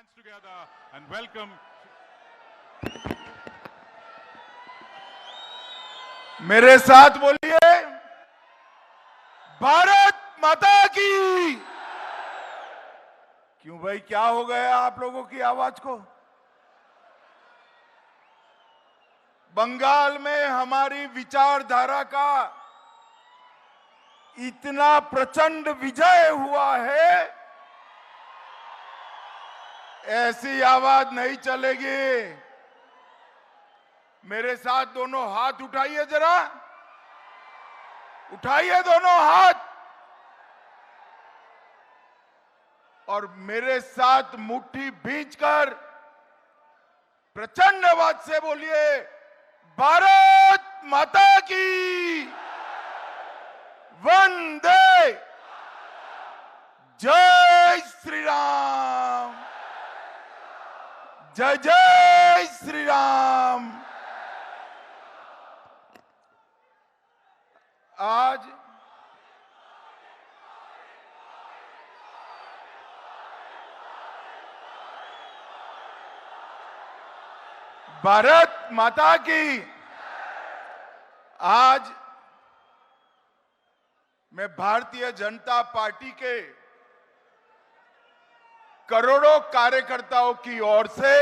hands together and welcome. मेरे साथ बोलिए, भारत माता की। क्यों भाई, क्या हो गया आप लोगों की आवाज को? बंगाल में हमारी विचारधारा का इतना प्रचंड विजय हुआ है, ऐसी आवाज नहीं चलेगी। मेरे साथ दोनों हाथ उठाइए, जरा उठाइए दोनों हाथ, और मेरे साथ मुट्ठी भींचकर प्रचंड आवाज से बोलिए, भारत माता की वंदे, जय श्री राम, जय जय श्री राम। आज भारत माता की, आज मैं भारतीय जनता पार्टी के करोड़ों कार्यकर्ताओं की ओर से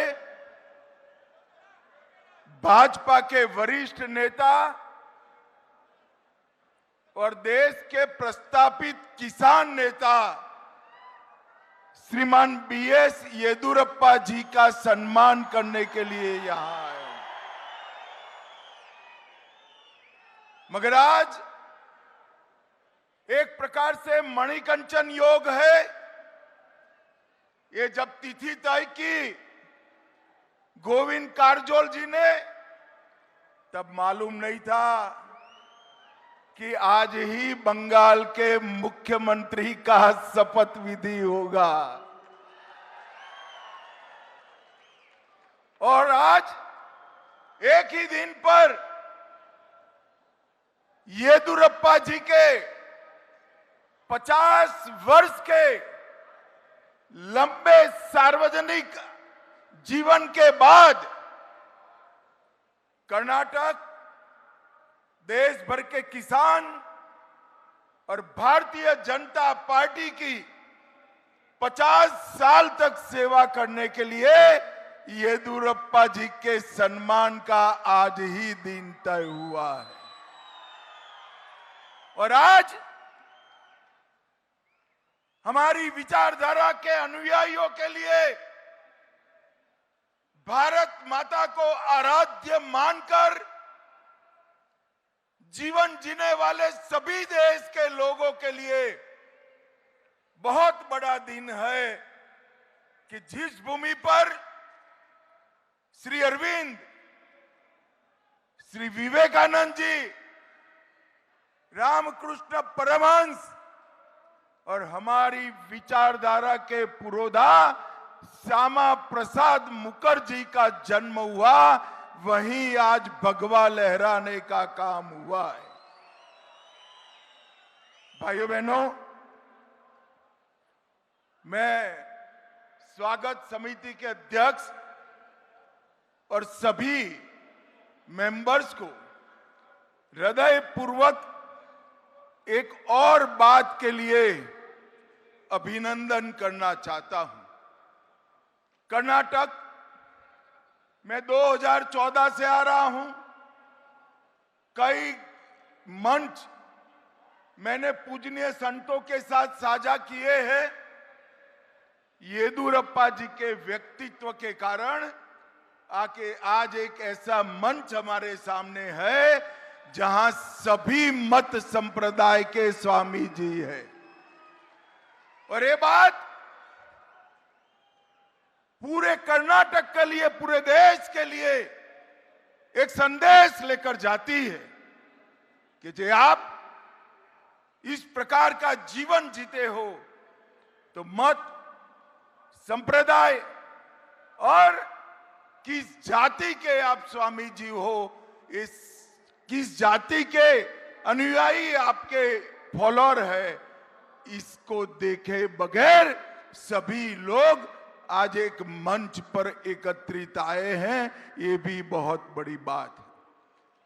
भाजपा के वरिष्ठ नेता और देश के प्रस्तापित किसान नेता श्रीमान बीएस येदियुरप्पा जी का सम्मान करने के लिए यहां आए हूं। मगर आज एक प्रकार से मणिकंचन योग है। ये जब तिथि तय की गोविंद कारजोल जी ने, तब मालूम नहीं था कि आज ही बंगाल के मुख्यमंत्री का शपथ विधि होगा। और आज एक ही दिन पर येदियुरप्पा जी के 50 वर्ष के लंबे सार्वजनिक जीवन के बाद कर्नाटक, देश भर के किसान और भारतीय जनता पार्टी की 50 साल तक सेवा करने के लिए येदियुरप्पा जी के सम्मान का आज ही दिन तय हुआ है। और आज हमारी विचारधारा के अनुयायियों के लिए भारत माता को आराध्य मानकर जीवन जीने वाले सभी देश के लोगों के लिए बहुत बड़ा दिन है कि जिस भूमि पर श्री अरविंद, श्री विवेकानंद जी, रामकृष्ण परमहंस और हमारी विचारधारा के पुरोधा श्यामा प्रसाद मुखर्जी का जन्म हुआ, वहीं आज भगवा लहराने का काम हुआ है। भाइयों बहनों, मैं स्वागत समिति के अध्यक्ष और सभी मेंबर्स को हृदयपूर्वक एक और बात के लिए अभिनंदन करना चाहता हूं। कर्नाटक मैं 2014 से आ रहा हूं। कई मंच मैंने पूजनीय संतों के साथ साझा किए हैं। येदियुरप्पा जी के व्यक्तित्व के कारण आके आज एक ऐसा मंच हमारे सामने है जहां सभी मत संप्रदाय के स्वामी जी है। और ये बात पूरे कर्नाटक के लिए, पूरे देश के लिए एक संदेश लेकर जाती है कि जो आप इस प्रकार का जीवन जीते हो तो मत, संप्रदाय और किस जाति के आप स्वामी जी हो, इस किस जाति के अनुयायी आपके फॉलोअर है, इसको देखे बगैर सभी लोग आज एक मंच पर एकत्रित आए हैं, ये भी बहुत बड़ी बात है।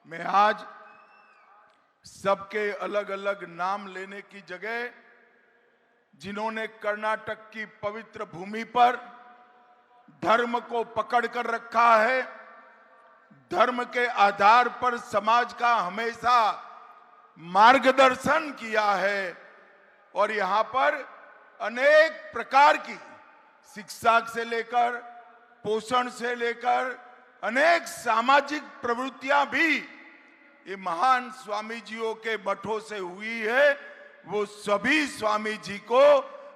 मैं आज सबके अलग अलग नाम लेने की जगह जिन्होंने कर्नाटक की पवित्र भूमि पर धर्म को पकड़ कर रखा है, धर्म के आधार पर समाज का हमेशा मार्गदर्शन किया है और यहाँ पर अनेक प्रकार की शिक्षा से लेकर पोषण से लेकर अनेक सामाजिक प्रवृत्तियां भी ये महान स्वामी जियों के मठों से हुई है। वो सभी स्वामी जी को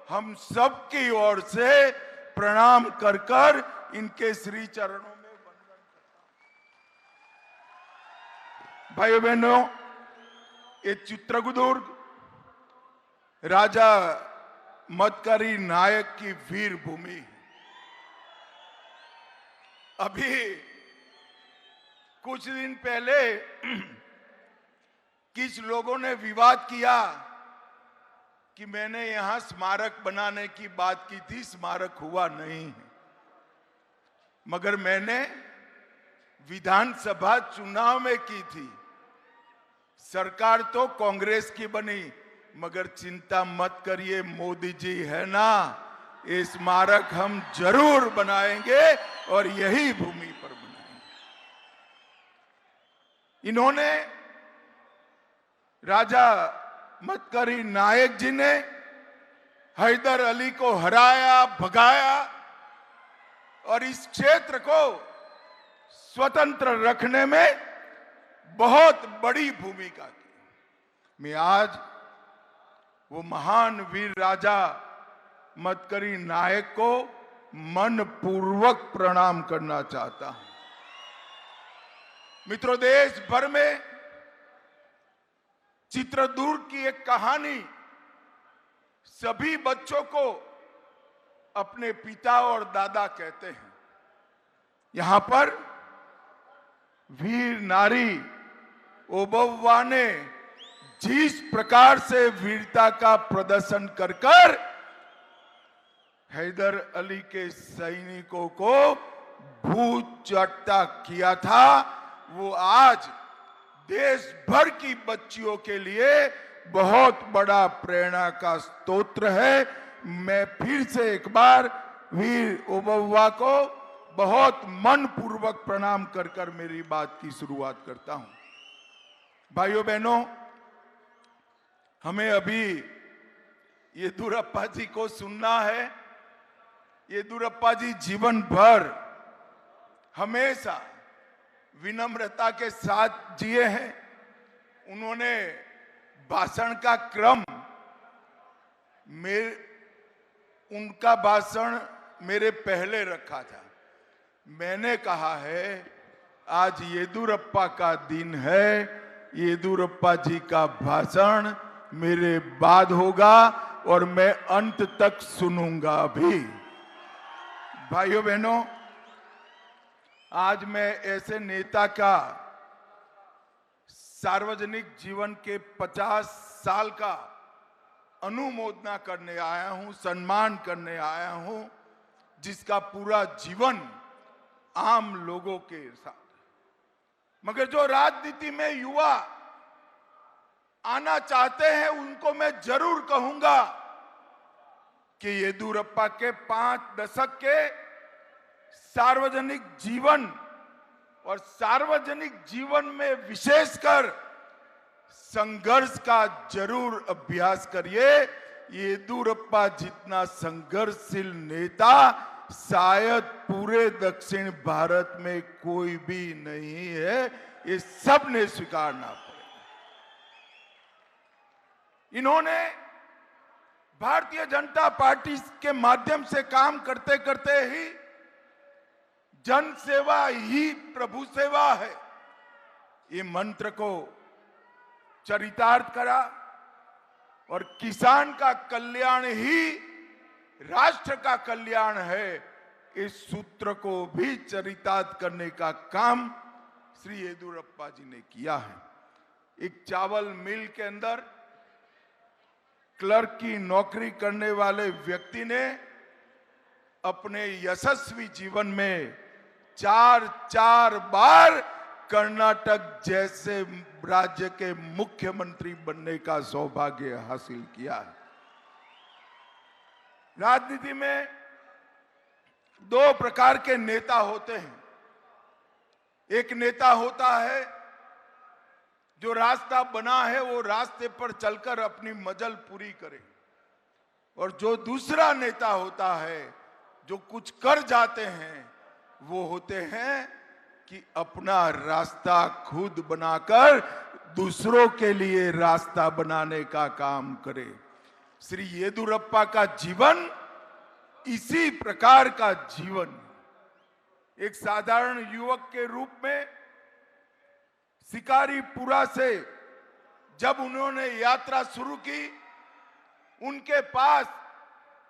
हम सब की ओर से प्रणाम कर कर इनके श्री चरणों में वंदन करता हूं। भाइयों बहनों, ये चित्रदुर्ग राजा मतकरी नायक की वीर भूमि है। अभी कुछ दिन पहले किस लोगों ने विवाद किया कि मैंने यहां स्मारक बनाने की बात की थी, स्मारक हुआ नहीं है। मगर मैंने विधानसभा चुनाव में की थी। सरकार तो कांग्रेस की बनी, मगर चिंता मत करिए, मोदी जी है ना, ये स्मारक हम जरूर बनाएंगे और यही भूमि पर बनाएंगे। इन्होंने राजा मतकरी नायक जी ने हैदर अली को हराया, भगाया और इस क्षेत्र को स्वतंत्र रखने में बहुत बड़ी भूमिका की। मैं आज वो महान वीर राजा मतकरी नायक को मन पूर्वक प्रणाम करना चाहता हूं। मित्रों, देश भर में चित्रदुर्ग की एक कहानी सभी बच्चों को अपने पिता और दादा कहते हैं। यहां पर वीर नारी ओबव्वा ने जिस प्रकार से वीरता का प्रदर्शन कर कर हैदर अली के सैनिकों को भूत चट्टा किया था, वो आज देश भर की बच्चियों के लिए बहुत बड़ा प्रेरणा का स्तोत्र है। मैं फिर से एक बार वीर ओबव्वा को बहुत मन पूर्वक प्रणाम कर कर मेरी बात की शुरुआत करता हूं। भाइयों बहनों, हमें अभी येदियुरप्पा जी को सुनना है। येदियुरप्पा जी जीवन भर हमेशा विनम्रता के साथ जिए हैं। उन्होंने भाषण का क्रम उनका भाषण मेरे पहले रखा था। मैंने कहा है आज येदियुरप्पा का दिन है, येदियुरप्पा जी का भाषण मेरे बाद होगा और मैं अंत तक सुनूंगा भी। भाइयों बहनों, आज मैं ऐसे नेता का सार्वजनिक जीवन के 50 साल का अनुमोदना करने आया हूं, सम्मान करने आया हूं, जिसका पूरा जीवन आम लोगों के साथ। मगर जो राजनीति में युवा आना चाहते हैं उनको मैं जरूर कहूंगा कि येदियुरप्पा के 5 दशक के सार्वजनिक जीवन और सार्वजनिक जीवन में विशेषकर संघर्ष का जरूर अभ्यास करिए। येदियुरप्पा जितना संघर्षशील नेता शायद पूरे दक्षिण भारत में कोई भी नहीं है, ये सब ने स्वीकारना पड़ेगा। इन्होंने भारतीय जनता पार्टी के माध्यम से काम करते करते ही जन सेवा ही प्रभु सेवा है, ये मंत्र को चरितार्थ करा और किसान का कल्याण ही राष्ट्र का कल्याण है, इस सूत्र को भी चरितार्थ करने का काम श्री येदियुरप्पा जी ने किया है। एक चावल मिल के अंदर क्लर्क की नौकरी करने वाले व्यक्ति ने अपने यशस्वी जीवन में चार बार कर्नाटक जैसे राज्य के मुख्यमंत्री बनने का सौभाग्य हासिल किया है। राजनीति में दो प्रकार के नेता होते हैं। एक नेता होता है जो रास्ता बना है वो रास्ते पर चलकर अपनी मंजिल पूरी करे, और जो दूसरा नेता होता है जो कुछ कर जाते हैं वो होते हैं कि अपना रास्ता खुद बनाकर दूसरों के लिए रास्ता बनाने का काम करे। श्री येदियुरप्पा का जीवन इसी प्रकार का जीवन। एक साधारण युवक के रूप में शिकारीपुरा से जब उन्होंने यात्रा शुरू की, उनके पास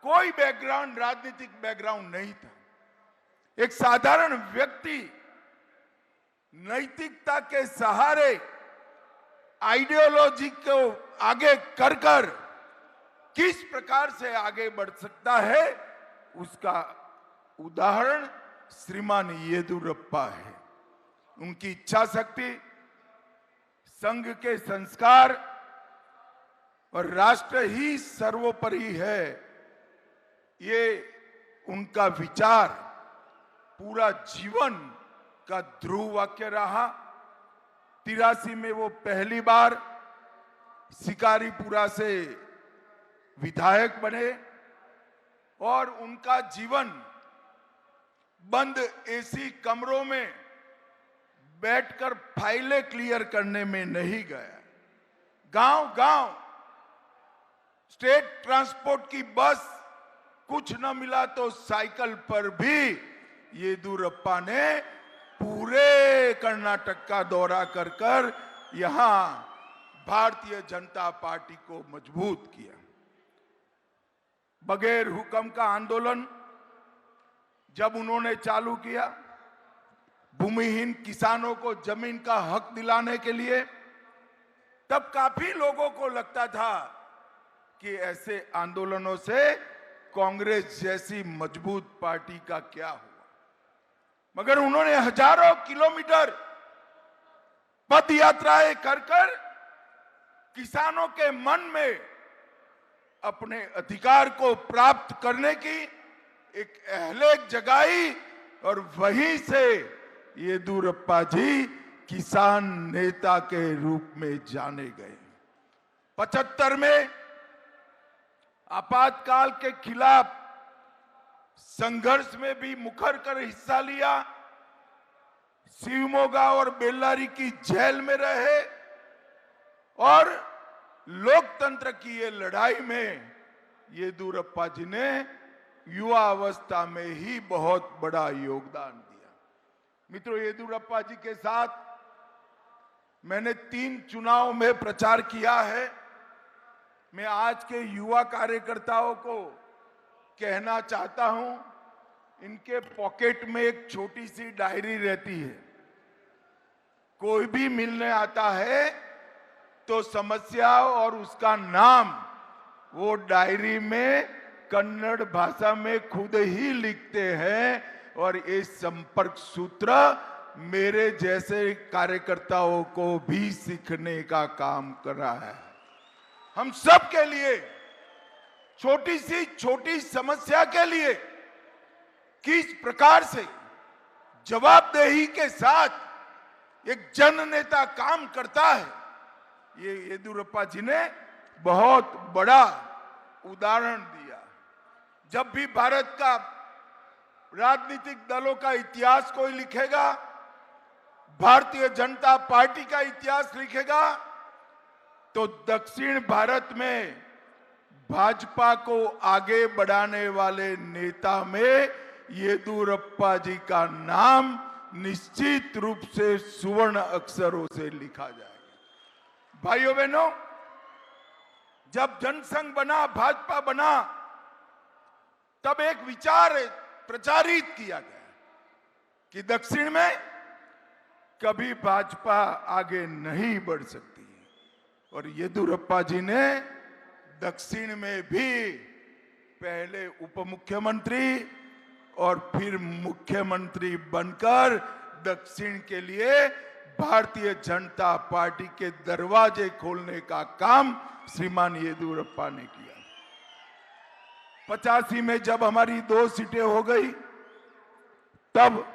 कोई बैकग्राउंड, राजनीतिक बैकग्राउंड नहीं था। एक साधारण व्यक्ति नैतिकता के सहारे आइडियोलॉजी को आगे कर किस प्रकार से आगे बढ़ सकता है, उसका उदाहरण श्रीमान येदियुरप्पा है। उनकी इच्छा शक्ति, संघ के संस्कार और राष्ट्र ही सर्वोपरि है, ये उनका विचार पूरा जीवन का ध्रुव वाक्य रहा। 83 में वो पहली बार शिकारीपुरा से विधायक बने और उनका जीवन बंद एसी कमरों में बैठकर फाइलें क्लियर करने में नहीं गया। गांव स्टेट ट्रांसपोर्ट की बस कुछ न मिला तो साइकिल पर भी येदियुरप्पा ने पूरे कर्नाटक का दौरा कर यहां भारतीय जनता पार्टी को मजबूत किया। बगैर हुक्म का आंदोलन जब उन्होंने चालू किया, भूमिहीन किसानों को जमीन का हक दिलाने के लिए, तब काफी लोगों को लगता था कि ऐसे आंदोलनों से कांग्रेस जैसी मजबूत पार्टी का क्या हुआ। मगर उन्होंने हजारों किलोमीटर पद यात्राएं कर किसानों के मन में अपने अधिकार को प्राप्त करने की एक अहलेक जगाई, और वहीं से येदियुरप्पा जी किसान नेता के रूप में जाने गए। 75 में आपातकाल के खिलाफ संघर्ष में भी मुखर कर हिस्सा लिया। शिवमोगा और बेल्लारी की जेल में रहे और लोकतंत्र की ये लड़ाई में येदियुरप्पा जी ने युवा अवस्था में ही बहुत बड़ा योगदान दिया। मित्रों, येदियुरप्पा जी के साथ मैंने 3 चुनाव में प्रचार किया है। मैं आज के युवा कार्यकर्ताओं को कहना चाहता हूं, इनके पॉकेट में एक छोटी सी डायरी रहती है। कोई भी मिलने आता है तो समस्या और उसका नाम वो डायरी में कन्नड़ भाषा में खुद ही लिखते हैं, और ये संपर्क सूत्र मेरे जैसे कार्यकर्ताओं को भी सीखने का काम कर रहा है। हम सब के लिए छोटी समस्या के लिए किस प्रकार से जवाबदेही के साथ एक जन नेता काम करता है, ये येदियुरप्पा जी ने बहुत बड़ा उदाहरण दिया। जब भी भारत का राजनीतिक दलों का इतिहास कोई लिखेगा, भारतीय जनता पार्टी का इतिहास लिखेगा, तो दक्षिण भारत में भाजपा को आगे बढ़ाने वाले नेता में येदियुरप्पा जी का नाम निश्चित रूप से सुवर्ण अक्षरों से लिखा जाएगा। भाइयों बहनों, जब जनसंघ बना, भाजपा बना, तब एक विचार प्रचारित किया गया कि दक्षिण में कभी भाजपा आगे नहीं बढ़ सकती, और येदियुरप्पा जी ने दक्षिण में भी पहले उप मुख्यमंत्री, और फिर मुख्यमंत्री बनकर दक्षिण के लिए भारतीय जनता पार्टी के दरवाजे खोलने का काम श्रीमान येदियुरप्पा ने किया। 85 में जब हमारी 2 सीटें हो गई, तब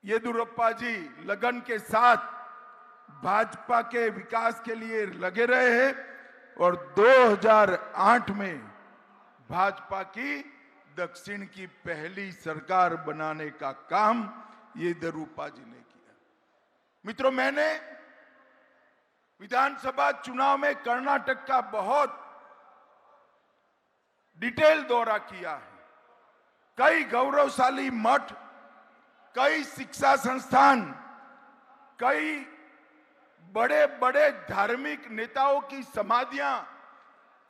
येदियुरप्पा जी लगन के साथ भाजपा के विकास के लिए लगे रहे हैं और 2008 में भाजपा की दक्षिण की पहली सरकार बनाने का काम येदियुरप्पा जी ने किया। मित्रों, मैंने विधानसभा चुनाव में कर्नाटक का बहुत डिटेल दौरा किया है। कई गौरवशाली मठ, कई शिक्षा संस्थान, कई बड़े बड़े धार्मिक नेताओं की समाधियां,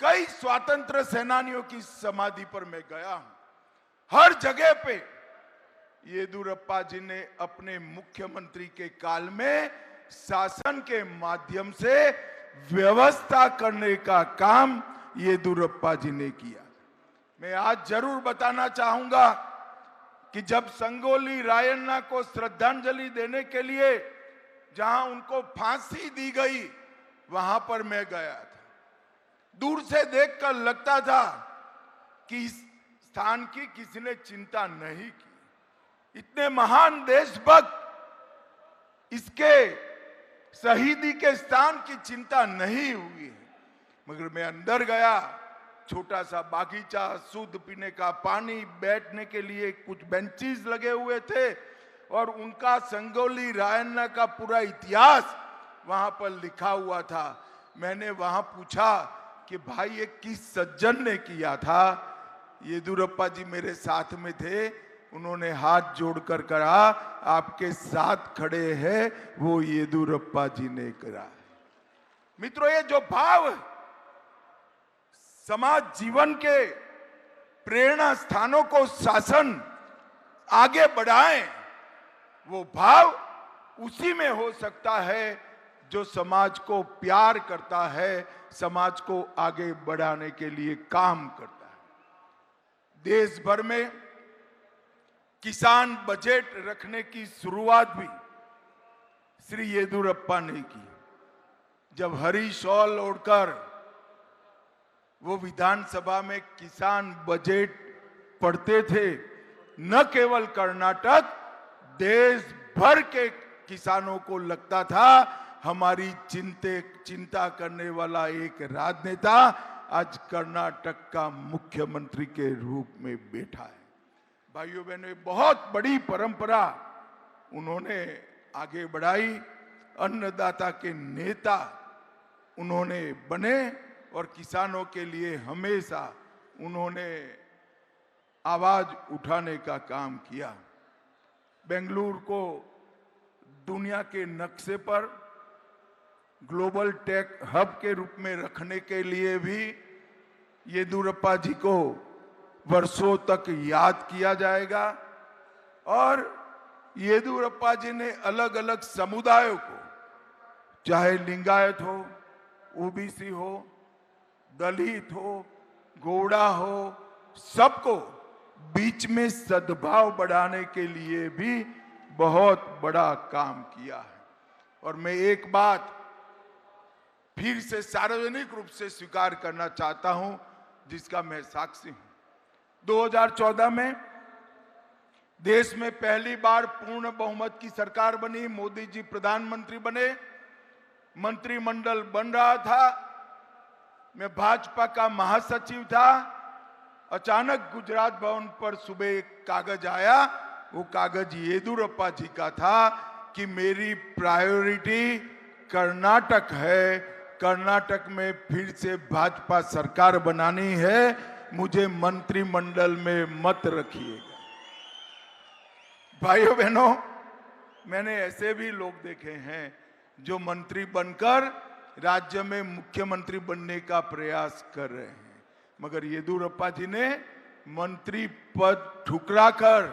कई स्वतंत्र सेनानियों की समाधि पर मैं गया हूं। हर जगह पे येदियुरप्पा जी ने अपने मुख्यमंत्री के काल में शासन के माध्यम से व्यवस्था करने का काम येदियुरप्पा जी ने किया। मैं आज जरूर बताना चाहूंगा कि जब संगोली रायन्ना को श्रद्धांजलि देने के लिए जहां उनको फांसी दी गई, वहां पर मैं गया था। दूर से देखकर लगता था कि इस स्थान की किसी ने चिंता नहीं की। इतने महान देशभक्त, इसके शहीदी के स्थान की चिंता नहीं हुई है। मगर मैं अंदर गया, छोटा सा बागीचा, शुद्ध पीने का पानी, बैठने के लिए कुछ बेंचेस लगे हुए थे और उनका संगोली रायन्ना का पूरा इतिहास वहां पर लिखा हुआ था। मैंने वहां पूछा कि भाई ये किस सज्जन ने किया था? येदियुरप्पा जी मेरे साथ में थे। उन्होंने हाथ जोड़कर कहा, आपके साथ खड़े हैं वो येदियुरप्पा जी ने करा। मित्रों, ये जो भाव समाज जीवन के प्रेरणा स्थानों को शासन आगे बढ़ाए, वो भाव उसी में हो सकता है जो समाज को प्यार करता है, समाज को आगे बढ़ाने के लिए काम करता है। देश भर में किसान बजट रखने की शुरुआत भी श्री येदियुरप्पा ने की। जब हरी शॉल ओढ़कर वो विधानसभा में किसान बजट पढ़ते थे, न केवल कर्नाटक, देश भर के किसानों को लगता था हमारी चिंता करने वाला एक राजनेता आज कर्नाटक का मुख्यमंत्री के रूप में बैठा है। भाइयों बहनों, बहुत बड़ी परंपरा उन्होंने आगे बढ़ाई। अन्नदाता के नेता उन्होंने बने और किसानों के लिए हमेशा उन्होंने आवाज उठाने का काम किया। बेंगलुरु को दुनिया के नक्शे पर ग्लोबल टेक हब के रूप में रखने के लिए भी येदियुरप्पा जी को वर्षों तक याद किया जाएगा। और येदियुरप्पा जी ने अलग अलग समुदायों को, चाहे लिंगायत हो, ओबीसी हो, दलित हो, गौड़ा हो, सबको बीच में सद्भाव बढ़ाने के लिए भी बहुत बड़ा काम किया है। और मैं एक बात फिर से सार्वजनिक रूप से स्वीकार करना चाहता हूं, जिसका मैं साक्षी हूं। 2014 में देश में पहली बार पूर्ण बहुमत की सरकार बनी, मोदी जी प्रधानमंत्री बने, मंत्रिमंडल बन रहा था, मैं भाजपा का महासचिव था। अचानक गुजरात भवन पर सुबह एक कागज आया, वो कागज येदियुरप्पा जी का था कि मेरी प्रायोरिटी कर्नाटक है, कर्नाटक में फिर से भाजपा सरकार बनानी है, मुझे मंत्रिमंडल में मत रखिएगा। भाइयों बहनों, मैंने ऐसे भी लोग देखे हैं जो मंत्री बनकर राज्य में मुख्यमंत्री बनने का प्रयास कर रहे हैं, मगर येदियुरप्पा जी ने मंत्री पद ठुकराकर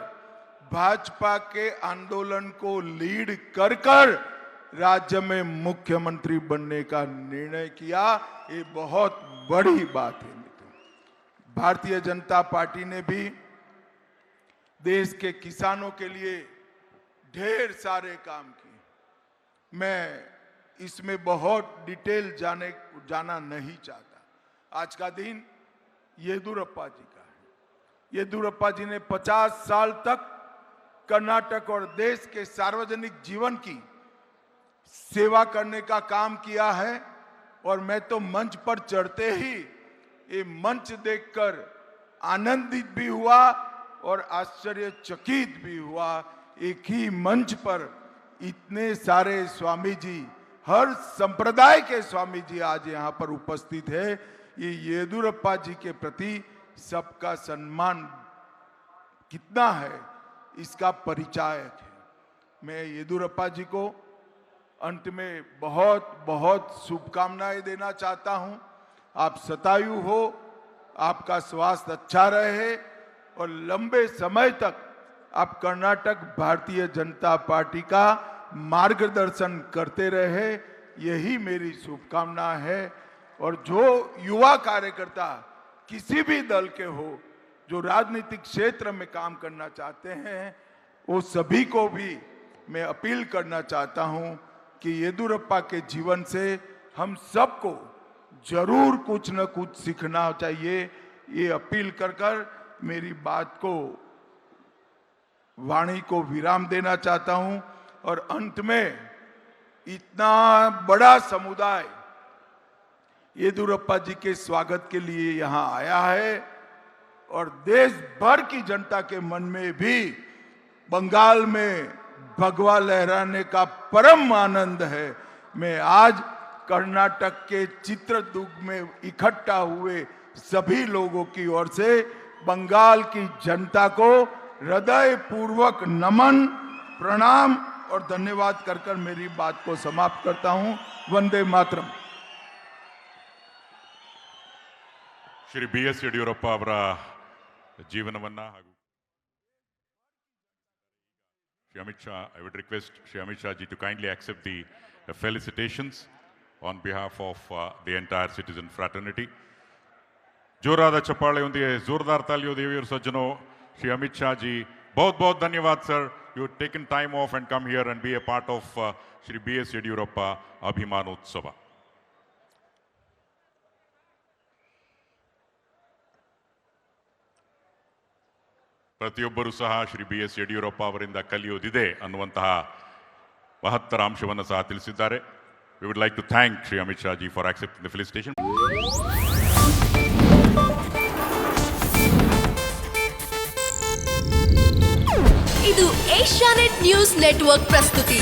भाजपा के आंदोलन को लीड कर राज्य में मुख्यमंत्री बनने का निर्णय किया। ये बहुत बड़ी बात है। भारतीय जनता पार्टी ने भी देश के किसानों के लिए ढेर सारे काम किए। मैं इसमें बहुत डिटेल जाना नहीं चाहता। आज का दिन येदियुरप्पा जी का है। येदियुरप्पा जी ने 50 साल तक कर्नाटक और देश के सार्वजनिक जीवन की सेवा करने का काम किया है और मैं तो मंच पर चढ़ते ही ये मंच देखकर आनंदित भी हुआ और आश्चर्यचकित भी हुआ। एक ही मंच पर इतने सारे स्वामी जी, हर संप्रदाय के स्वामी जी आज यहाँ पर उपस्थित है। ये येदियुरप्पा जी के प्रति सबका सम्मान कितना है इसका परिचायक है। मैं येदियुरप्पा जी को अंत में बहुत बहुत शुभकामनाएं देना चाहता हूं। आप शतायु हो, आपका स्वास्थ्य अच्छा रहे और लंबे समय तक आप कर्नाटक भारतीय जनता पार्टी का मार्गदर्शन करते रहे, यही मेरी शुभकामना है। और जो युवा कार्यकर्ता किसी भी दल के हो जो राजनीतिक क्षेत्र में काम करना चाहते हैं, वो सभी को भी मैं अपील करना चाहता हूं कि येदियुरप्पा के जीवन से हम सबको जरूर कुछ न कुछ सीखना चाहिए। ये अपील कर मेरी बात को, वाणी को विराम देना चाहता हूं। और अंत में इतना बड़ा समुदाय येदियुरप्पा जी के स्वागत के लिए यहां आया है और देश भर की जनता के मन में भी बंगाल में भगवा लहराने का परम आनंद है। मैं आज कर्नाटक के चित्रदुर्ग में इकट्ठा हुए सभी लोगों की ओर से बंगाल की जनता को हृदय पूर्वक नमन, प्रणाम और धन्यवाद कर मेरी बात को समाप्त करता हूं। वंदे मातरम। ಶ್ರೀ BS ಯಡಿಯೂರಪ್ಪ ಅವರ ಜೀವನವನ್ನ ಹಾಗೂ Shri Amit Shah, I would request Shri Amit Shah ji to kindly accept the felicitations on behalf of the entire citizen fraternity. जोरादा चप्पाळेयोंदिगे जोरदार तालियों देवियों सज्जनों, Shri Amit Shah ji, बहुत बहुत धन्यवाद sir. You have taken time off and come here and be a part of Shri BS Yediyurappa Abhimanotsava. ಪ್ರತಿಯೊಬ್ಬರೂ ಸಹ Shri BS Yediyurappa ಅವರಿಂದ ಕಲಿಯೋದಿದೆ ಅನ್ನುವಂತಹ ಮಹತ್ತರ ಅಂಶವನ್ನು ಸಹ ತಿಳಿಸಿದ್ದಾರೆ. We would like to thank Shri Amit Shah ji for accepting the felicitation. ಇದು Asianet news network ಪ್ರಸ್ತುತಿ.